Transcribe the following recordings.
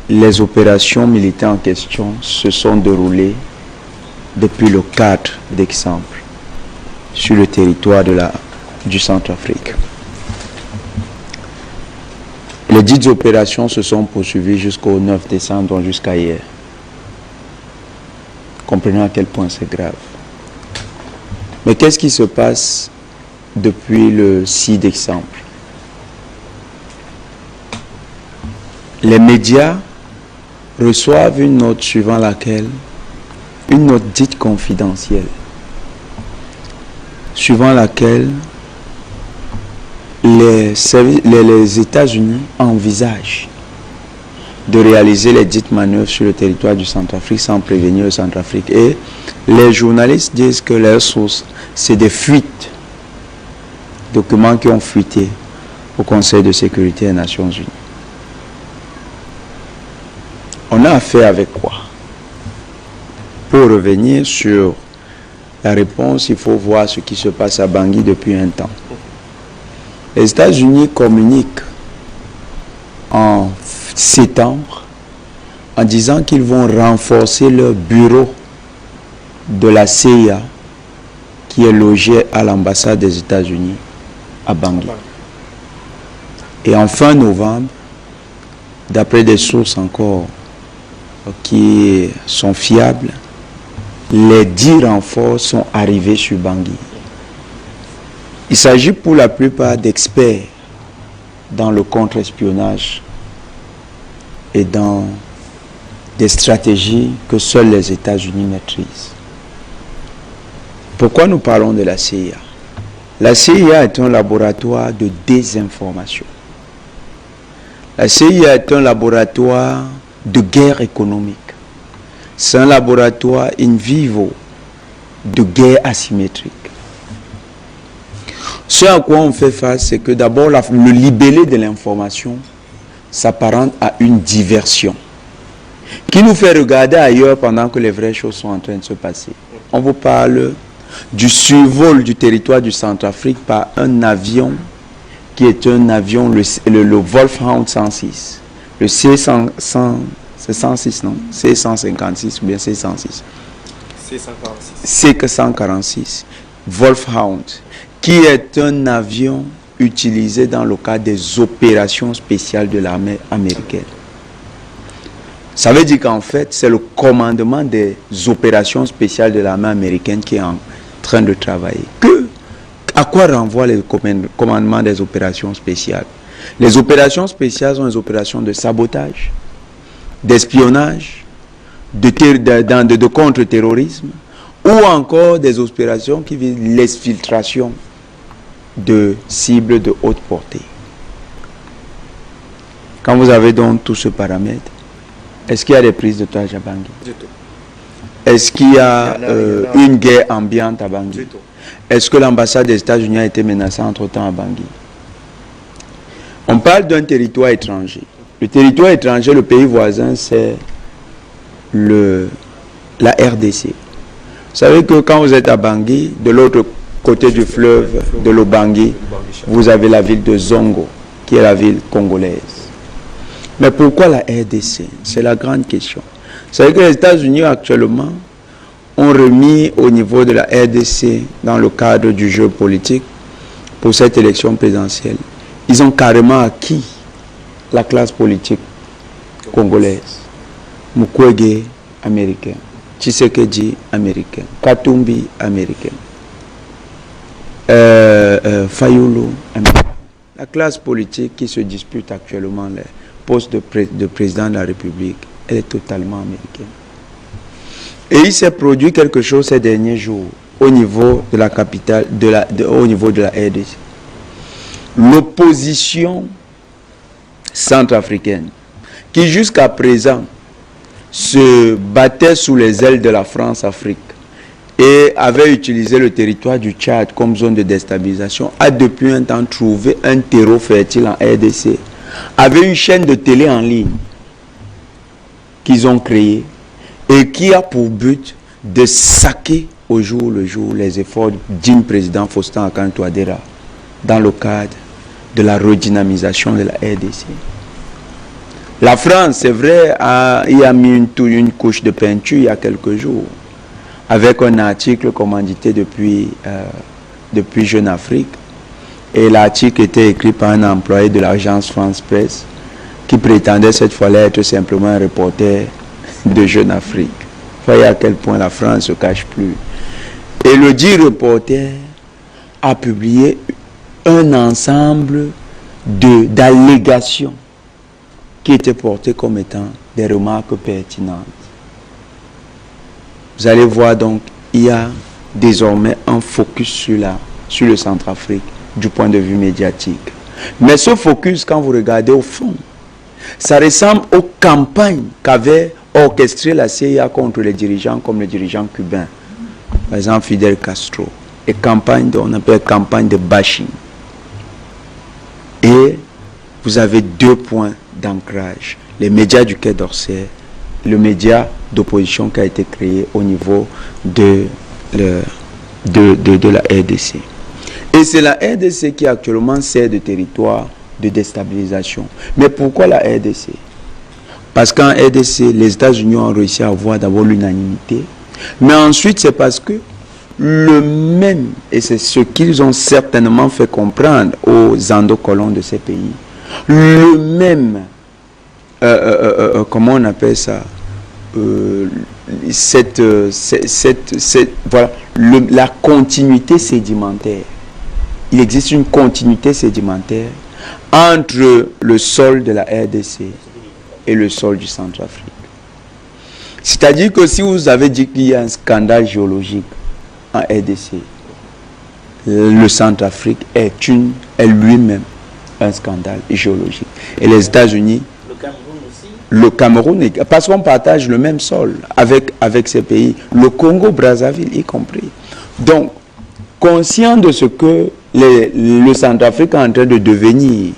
les opérations militaires en question se sont déroulées depuis le 4 décembre sur le territoire du Centrafrique. Les dites opérations se sont poursuivies jusqu'au 9 décembre, donc jusqu'à hier. Comprenez à quel point c'est grave. Mais qu'est-ce qui se passe depuis le 6 décembre? Les médias reçoivent une note suivant laquelle, une note dite confidentielle, suivant laquelle les États-Unis envisagent de réaliser les dites manœuvres sur le territoire du Centrafrique sans prévenir le Centrafrique. Et les journalistes disent que leurs sources, c'est des fuites, documents qui ont fuité au Conseil de sécurité des Nations Unies. On a affaire avec quoi? Pour revenir sur la réponse, il faut voir ce qui se passe à Bangui depuis un temps. Les États-Unis communiquent en septembre en disant qu'ils vont renforcer leur bureau de la CIA qui est logé à l'ambassade des États-Unis à Bangui. Et en fin novembre, d'après des sources encore qui sont fiables, les 10 renforts sont arrivés sur Bangui. Il s'agit pour la plupart d'experts dans le contre-espionnage et dans des stratégies que seuls les États-Unis maîtrisent. Pourquoi nous parlons de la CIA? La CIA est un laboratoire de désinformation. La CIA est un laboratoire de guerre économique. C'est un laboratoire in vivo de guerre asymétrique. Ce à quoi on fait face, c'est que d'abord le libellé de l'information s'apparente à une diversion qui nous fait regarder ailleurs pendant que les vraies choses sont en train de se passer. On vous parle du survol du territoire du Centrafrique par un avion qui est un avion, le Wolfhound 106, le C100, c'est 106 non? C156 ou bien C106? C146, Wolfhound, qui est un avion utilisé dans le cadre des opérations spéciales de l'armée américaine. Ça veut dire qu'en fait, c'est le commandement des opérations spéciales de l'armée américaine qui est en train de travailler. À quoi renvoient les commandements des opérations spéciales? Les opérations spéciales sont des opérations de sabotage, d'espionnage, de contre-terrorisme, ou encore des opérations qui visent l'exfiltration de cibles de haute portée. Quand vous avez donc tout ce paramètre, est-ce qu'il y a des prises d'otages à Bangui? Du tout. Est-ce qu'il y a une guerre ambiante à Bangui? Du tout. Est-ce que l'ambassade des États-Unis a été menacée entre-temps à Bangui? On parle d'un territoire étranger. Le territoire étranger, le pays voisin, c'est la RDC. Vous savez que quand vous êtes à Bangui, de l'autre côté du fleuve de l'Obangui, vous avez la ville de Zongo, qui est la ville congolaise. Mais pourquoi la RDC? C'est la grande question. Vous savez que les États-Unis actuellement ont remis au niveau de la RDC, dans le cadre du jeu politique, pour cette élection présidentielle, ils ont carrément acquis la classe politique congolaise. Mukwege, américain. Tshisekedi, américain. Katumbi, américain. Fayulu, américain. La classe politique qui se dispute actuellement les postes de président de la République, elle est totalement américaine. Et il s'est produit quelque chose ces derniers jours au niveau de la capitale, au niveau de la RDC. L'opposition centrafricaine, qui jusqu'à présent se battait sous les ailes de la France-Afrique et avait utilisé le territoire du Tchad comme zone de déstabilisation, a depuis un temps trouvé un terreau fertile en RDC, avait une chaîne de télé en ligne qu'ils ont créée et qui a pour but de saquer au jour le jour les efforts du digne président Faustin Archange Touadéra dans le cadre de la redynamisation de la RDC. La France, c'est vrai, il a mis une couche de peinture il y a quelques jours, avec un article commandité depuis Jeune Afrique. Et l'article était écrit par un employé de l'agence France Presse qui prétendait cette fois-là être simplement un reporter de Jeune Afrique. Voyez à quel point la France ne se cache plus. Et le dit reporter a publié un ensemble d'allégations qui étaient portées comme étant des remarques pertinentes. Vous allez voir donc, il y a désormais un focus sur le Centrafrique du point de vue médiatique. Mais ce focus, quand vous regardez au fond, ça ressemble aux campagnes qu'avait orchestré la CIA contre les dirigeants comme les dirigeants cubains. Par exemple, Fidel Castro. Et campagne, on appelle campagne de bashing. Et vous avez deux points d'ancrage. Les médias du Quai d'Orsay, le média d'opposition qui a été créé au niveau de la RDC. Et c'est la RDC qui actuellement sert de territoire de déstabilisation. Mais pourquoi la RDC? Parce qu'en RDC, les États-Unis ont réussi à avoir d'abord l'unanimité. Mais ensuite, c'est parce que le même, et c'est ce qu'ils ont certainement fait comprendre aux endocolons de ces pays, le même, comment on appelle ça, voilà, la continuité sédimentaire. Il existe une continuité sédimentaire entre le sol de la RDC et le sol du Centrafrique. C'est-à-dire que si vous avez dit qu'il y a un scandale géologique en RDC, le Centrafrique est lui-même un scandale géologique. Et les États-Unis, le Cameroun, parce qu'on partage le même sol avec ces pays, le Congo-Brazzaville y compris. Donc, conscient de ce que le Centrafrique est en train de devenir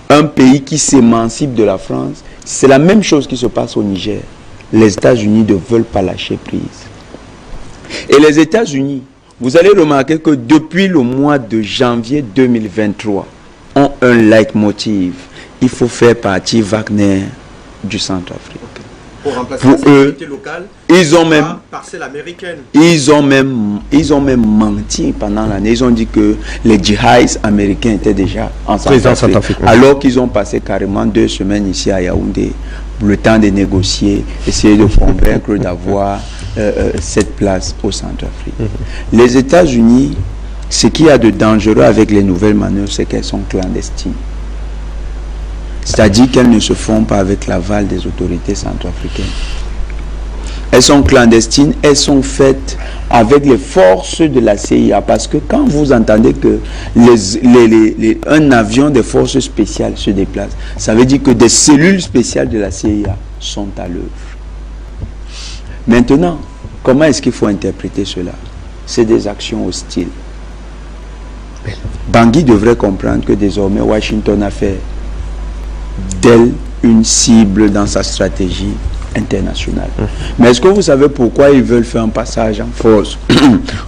un pays qui s'émancipe de la France, c'est la même chose qui se passe au Niger. Les États-Unis ne veulent pas lâcher prise. Et les États-Unis, vous allez remarquer que depuis le mois de janvier 2023, ont un leitmotiv. Il faut faire partie Wagner du Centrafrique. Pour remplacer pour la eux, sécurité locale, ils ont même parcelle américaine. Ils ont même menti pendant l'année. Ils ont dit que les djihadistes américains étaient déjà en Centrafrique. Alors qu'ils ont passé carrément 2 semaines ici à Yaoundé, le temps de négocier, essayer de convaincre d'avoir cette place au Centrafrique. Les États-Unis, ce qu'il y a de dangereux avec les nouvelles manœuvres, c'est qu'elles sont clandestines. C'est-à-dire qu'elles ne se font pas avec l'aval des autorités centrafricaines. Elles sont clandestines, elles sont faites avec les forces de la CIA. Parce que quand vous entendez que un avion des forces spéciales se déplace, ça veut dire que des cellules spéciales de la CIA sont à l'œuvre. Maintenant, comment est-ce qu'il faut interpréter cela? C'est des actions hostiles. Bangui devrait comprendre que désormais Washington a fait d'elle une cible dans sa stratégie internationale. Mais est-ce que vous savez pourquoi ils veulent faire un passage en force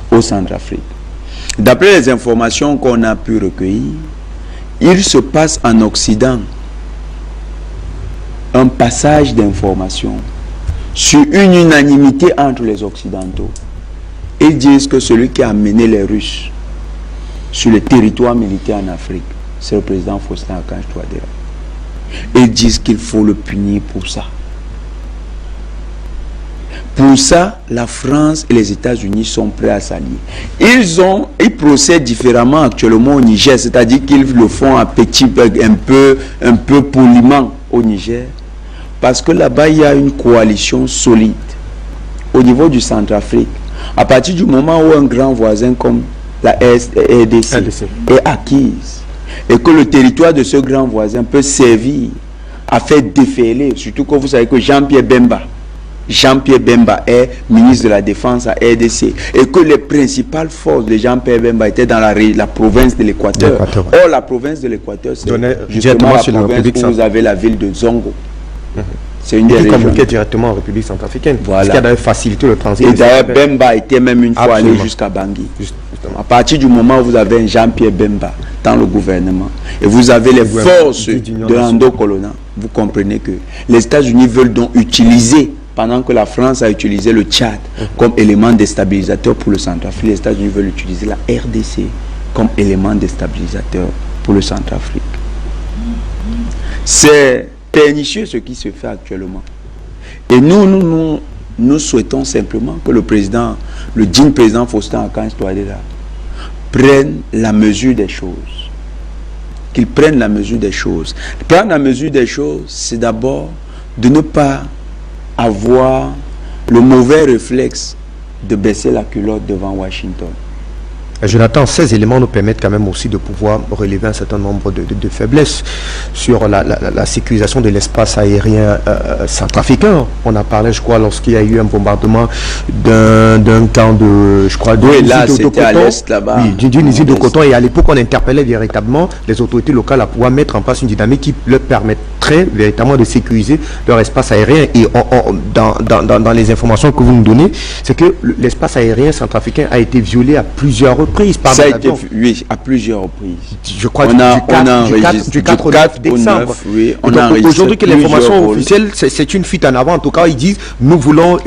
au Centrafrique? D'après les informations qu'on a pu recueillir, il se passe en Occident un passage d'informations sur une unanimité entre les Occidentaux. Ils disent que celui qui a amené les Russes sur le territoire militaire en Afrique, c'est le président Faustin-Archange Touadéra. Ils disent qu'il faut le punir pour ça. Pour ça, la France et les États-Unis sont prêts à s'allier. Ils procèdent différemment actuellement au Niger, c'est-à-dire qu'ils le font à petit, un peu poliment au Niger, parce que là-bas, il y a une coalition solide au niveau du Centrafrique. À partir du moment où un grand voisin comme la RDC est acquise, et que le territoire de ce grand voisin peut servir à faire déferler, surtout que vous savez que Jean-Pierre Bemba est ministre de la Défense à RDC, et que les principales forces de Jean-Pierre Bemba étaient dans la province de l'Équateur. Or, la province de l'Équateur, c'est justement la province où vous avez la ville de Zongo. C'est une des régions. Communiquait directement en République centrafricaine. Voilà. Ce qui a d'ailleurs facilité le transit. Et d'ailleurs, Bemba était même une fois allé jusqu'à Bangui. À partir du moment où vous avez un Jean-Pierre Bemba dans le gouvernement, et vous avez les forces de l'endocolonat, vous comprenez que les États-Unis veulent donc utiliser, pendant que la France a utilisé le Tchad comme élément déstabilisateur pour le Centrafrique, les États-Unis veulent utiliser la RDC comme élément déstabilisateur pour le Centrafrique. C'est pernicieux ce qui se fait actuellement. Et nous souhaitons simplement que le digne président Faustin Archange Touadéra prenne la mesure des choses. Qu'il prenne la mesure des choses. Prendre la mesure des choses, c'est d'abord de ne pas avoir le mauvais réflexe de baisser la culotte devant Washington. Jonathan, ces éléments nous permettent quand même aussi de pouvoir relever un certain nombre de faiblesses sur la sécurisation de l'espace aérien centrafricain. On a parlé, je crois, lorsqu'il y a eu un bombardement d'un camp de, je crois, c'était à l'est là-bas. Oui, d'une usine de coton. Et à l'époque, on interpellait véritablement les autorités locales à pouvoir mettre en place une dynamique qui leur permettrait véritablement de sécuriser leur espace aérien. Et dans les informations que vous nous donnez, c'est que l'espace aérien centrafricain a été violé à plusieurs reprises. Ça a été, oui, à plusieurs reprises. Je crois du 4 au 9 décembre. Oui, aujourd'hui que l'information officielle, c'est une fuite en avant. En tout cas, ils disent, nous voulons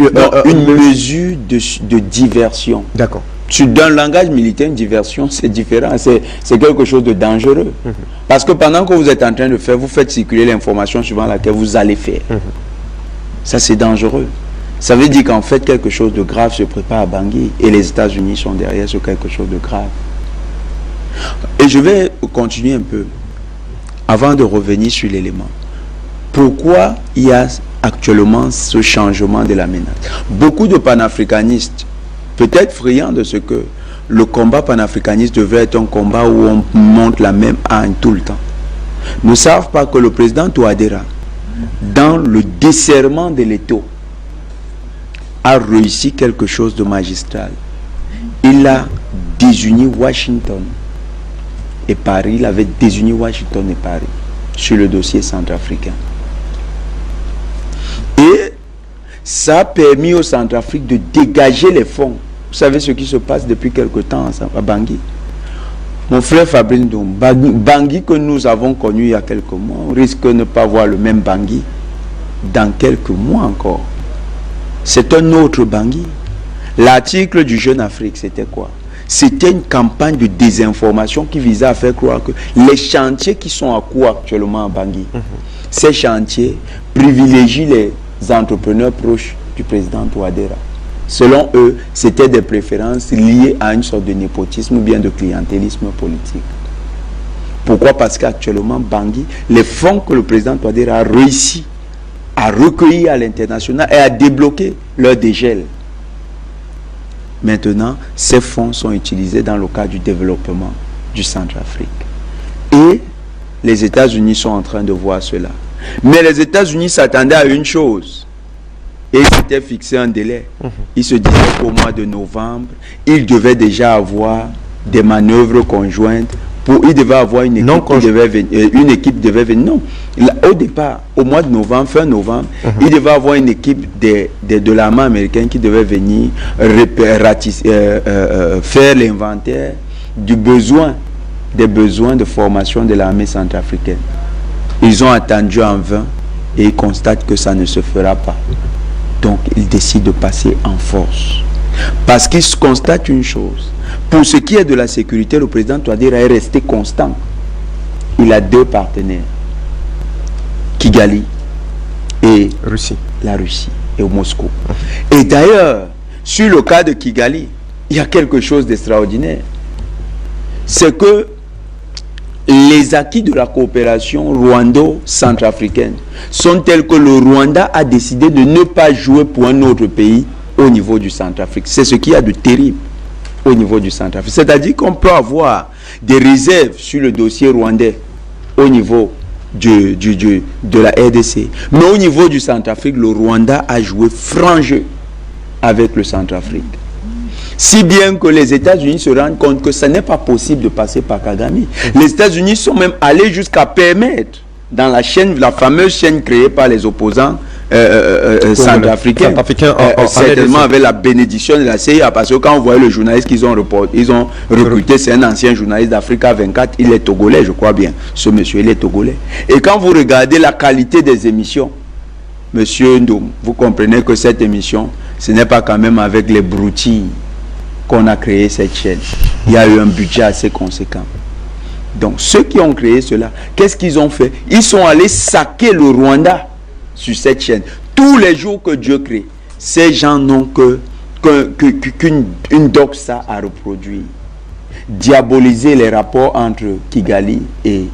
une mesure de diversion. D'accord. Dans le langage militaire, une diversion, c'est différent. C'est quelque chose de dangereux. Parce que pendant que vous êtes en train de faire, vous faites circuler l'information suivant laquelle vous allez faire. Ça, c'est dangereux. Ça veut dire qu'en fait, quelque chose de grave se prépare à Bangui et les États-Unis sont derrière sur quelque chose de grave. Et je vais continuer un peu avant de revenir sur l'élément. Pourquoi il y a actuellement ce changement de la menace? Beaucoup de panafricanistes, peut-être friands de ce que le combat panafricaniste devait être un combat où on monte la même arme tout le temps, ne savent pas que le président Touadéra, dans le desserrement de l'étau, a réussi quelque chose de magistral. Il a désuni Washington et Paris. Il avait désuni Washington et Paris sur le dossier centrafricain. Et ça a permis au Centrafrique de dégager les fonds. Vous savez ce qui se passe depuis quelque temps à Bangui. Mon frère Fabrine Dom, Bangui que nous avons connu il y a quelques mois, on risque de ne pas voir le même Bangui dans quelques mois encore. C'est un autre Bangui. L'article du Jeune Afrique, c'était quoi? C'était une campagne de désinformation qui visait à faire croire que les chantiers qui sont à cours actuellement à Bangui, ces chantiers privilégient les entrepreneurs proches du président Touadéra. Selon eux, c'était des préférences liées à une sorte de népotisme ou bien de clientélisme politique. Pourquoi? Parce qu'actuellement, Bangui, les fonds que le président Touadéra a réussi à recueillir à l'international et à débloquer leur dégel. Maintenant, ces fonds sont utilisés dans le cadre du développement du Centrafrique. Et les États-Unis sont en train de voir cela. Mais les États-Unis s'attendaient à une chose. Et ils s'étaient fixé un délai. Ils se disaient qu'au mois de novembre, ils devaient déjà avoir des manœuvres conjointes. Il devait avoir une équipe, devait venir. Non, au départ, au mois de novembre, fin novembre, il devait avoir une équipe de l'armée américaine qui devait venir faire l'inventaire des besoins de formation de l'armée centrafricaine. Ils ont attendu en vain et ils constatent que ça ne se fera pas. Donc, ils décident de passer en force. Parce qu'ils constatent une chose. Pour ce qui est de la sécurité, le président Touadéra est resté constant. Il a deux partenaires. Kigali et la Russie et Moscou. Et d'ailleurs, sur le cas de Kigali, il y a quelque chose d'extraordinaire. C'est que les acquis de la coopération rwando-centrafricaine sont tels que le Rwanda a décidé de ne pas jouer pour un autre pays au niveau du Centrafrique. C'est ce qu'il y a de terrible au niveau du Centrafrique. C'est-à-dire qu'on peut avoir des réserves sur le dossier rwandais au niveau de la RDC. Mais au niveau du Centrafrique, le Rwanda a joué franc jeu avec le Centrafrique. Si bien que les États-Unis se rendent compte que ce n'est pas possible de passer par Kagame. Les États-Unis sont même allés jusqu'à permettre, dans la fameuse chaîne créée par les opposants centrafricaine, certainement avec la bénédiction de la CIA, parce que quand on voyait le journaliste qu'ils ont recruté, c'est un ancien journaliste d'Africa 24, il est togolais, je crois bien. Ce monsieur, il est togolais. Et quand vous regardez la qualité des émissions, monsieur Ndoum, vous comprenez que cette émission, ce n'est pas quand même avec les broutilles qu'on a créé cette chaîne. Il y a eu un budget assez conséquent. Donc, ceux qui ont créé cela, qu'est-ce qu'ils ont fait? Ils sont allés saquer le Rwanda sur cette chaîne. Tous les jours que Dieu crée, ces gens n'ont qu'une doxa à reproduire. Diaboliser les rapports entre Kigali et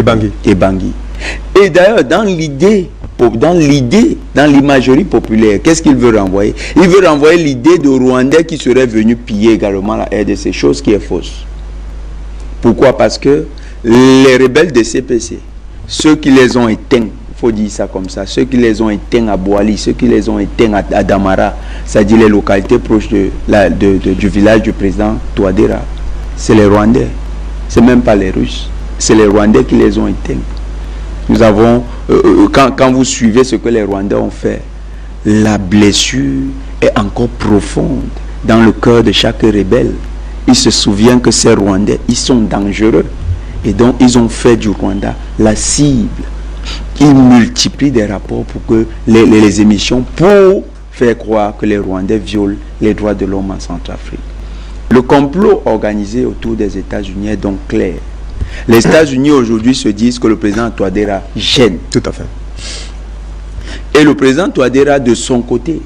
Bangui. Et d'ailleurs, dans l'imagerie populaire, qu'est-ce qu'il veut renvoyer? Il veut renvoyer l'idée de Rwandais qui seraient venus piller également la RDC, chose qui est fausse. Pourquoi? Parce que les rebelles de CPC, ceux qui les ont éteints, il faut dire ça comme ça, ceux qui les ont éteints à Boali, ceux qui les ont éteints à Damara, c'est-à-dire les localités proches du village du président Touadéra, c'est les Rwandais. C'est même pas les Russes. C'est les Rwandais qui les ont éteints. Nous avons, quand vous suivez ce que les Rwandais ont fait, la blessure est encore profonde dans le cœur de chaque rebelle. Il se souvient que ces Rwandais, ils sont dangereux. Et donc, ils ont fait du Rwanda la cible. Ils multiplient des rapports pour que les émissions, pour faire croire que les Rwandais violent les droits de l'homme en Centrafrique. Le complot organisé autour des États-Unis est donc clair. Les États-Unis aujourd'hui se disent que le président Touadéra gêne. Tout à fait. Et le président Touadéra, de son côté,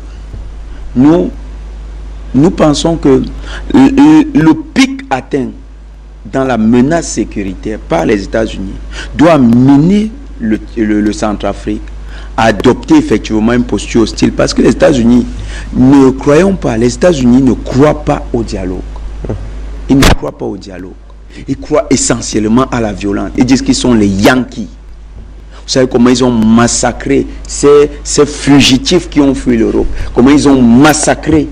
nous pensons que le pic atteint dans la menace sécuritaire par les États-Unis doit mener le Centrafrique à adopter effectivement une posture hostile, parce que les États-Unis, ne croyons pas, les États-Unis ne croient pas au dialogue. Ils ne croient pas au dialogue. Ils croient essentiellement à la violence. Ils disent qu'ils sont les Yankees. Vous savez comment ils ont massacré ces fugitifs qui ont fui l'Europe. Comment ils ont massacré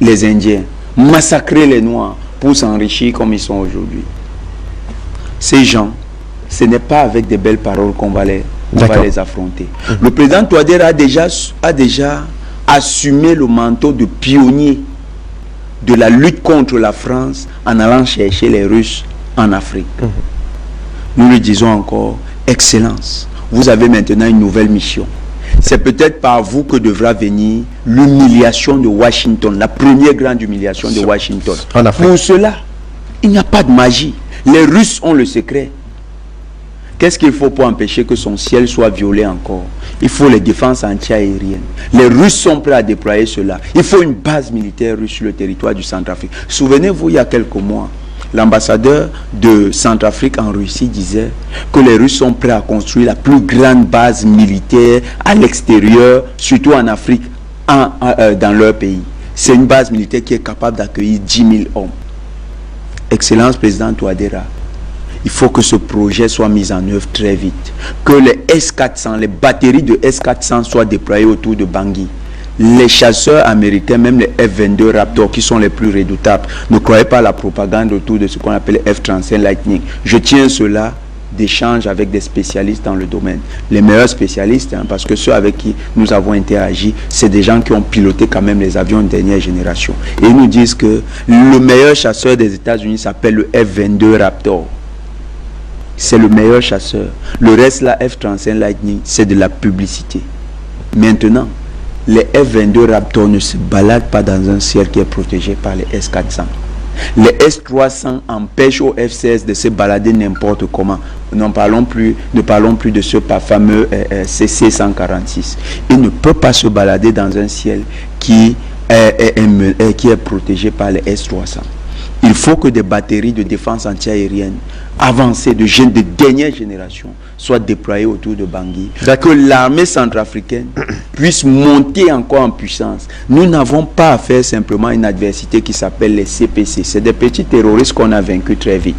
les Indiens, massacré les Noirs pour s'enrichir comme ils sont aujourd'hui. Ces gens, ce n'est pas avec des belles paroles qu'on va les affronter. Le président Touadéra a déjà assumé le manteau de pionnier de la lutte contre la France en allant chercher les Russes en Afrique. Nous lui disons encore, Excellence, vous avez maintenant une nouvelle mission. C'est peut-être par vous que devra venir l'humiliation de Washington, la première grande humiliation de Washington. Pour cela, il n'y a pas de magie. Les Russes ont le secret. Qu'est-ce qu'il faut pour empêcher que son ciel soit violé encore? Il faut les défenses anti-aériennes. Les Russes sont prêts à déployer cela. Il faut une base militaire russe sur le territoire du Centrafrique. Souvenez-vous, il y a quelques mois, l'ambassadeur de Centrafrique en Russie disait que les Russes sont prêts à construire la plus grande base militaire à l'extérieur, surtout en Afrique, dans leur pays. C'est une base militaire qui est capable d'accueillir 10 000 hommes. Excellence président Touadéra, il faut que ce projet soit mis en œuvre très vite. Que les S-400, les batteries de S-400 soient déployées autour de Bangui. Les chasseurs américains, même les F-22 Raptor, qui sont les plus redoutables, ne croyez pas à la propagande autour de ce qu'on appelle les F-35 Lightning. Je tiens cela d'échanges avec des spécialistes dans le domaine. Les meilleurs spécialistes, parce que ceux avec qui nous avons interagi, c'est des gens qui ont piloté quand même les avions de dernière génération. Et ils nous disent que le meilleur chasseur des États-Unis s'appelle le F-22 Raptor. C'est le meilleur chasseur. Le reste, la F-35 Lightning, c'est de la publicité. Maintenant, les F-22 Raptor ne se baladent pas dans un ciel qui est protégé par les S-400. Les S-300 empêchent aux F-16 de se balader n'importe comment. Ne parlons plus de ce fameux CC-146. Ils ne peuvent pas se balader dans un ciel qui est protégé par les S-300. Il faut que des batteries de défense antiaérienne avancées de dernière génération soient déployées autour de Bangui. Que l'armée centrafricaine puisse monter encore en puissance. Nous n'avons pas à faire simplement une adversité qui s'appelle les CPC. C'est des petits terroristes qu'on a vaincus très vite.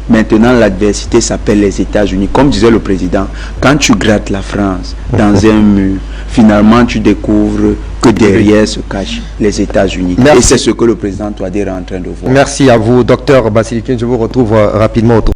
Maintenant, l'adversité s'appelle les États-Unis. Comme disait le président, quand tu grattes la France dans un mur, finalement tu découvres que derrière se cachent les États-Unis. Et c'est ce que le président Touadéra est en train de voir. Merci à vous, docteur Basilikine. Je vous retrouve rapidement autour.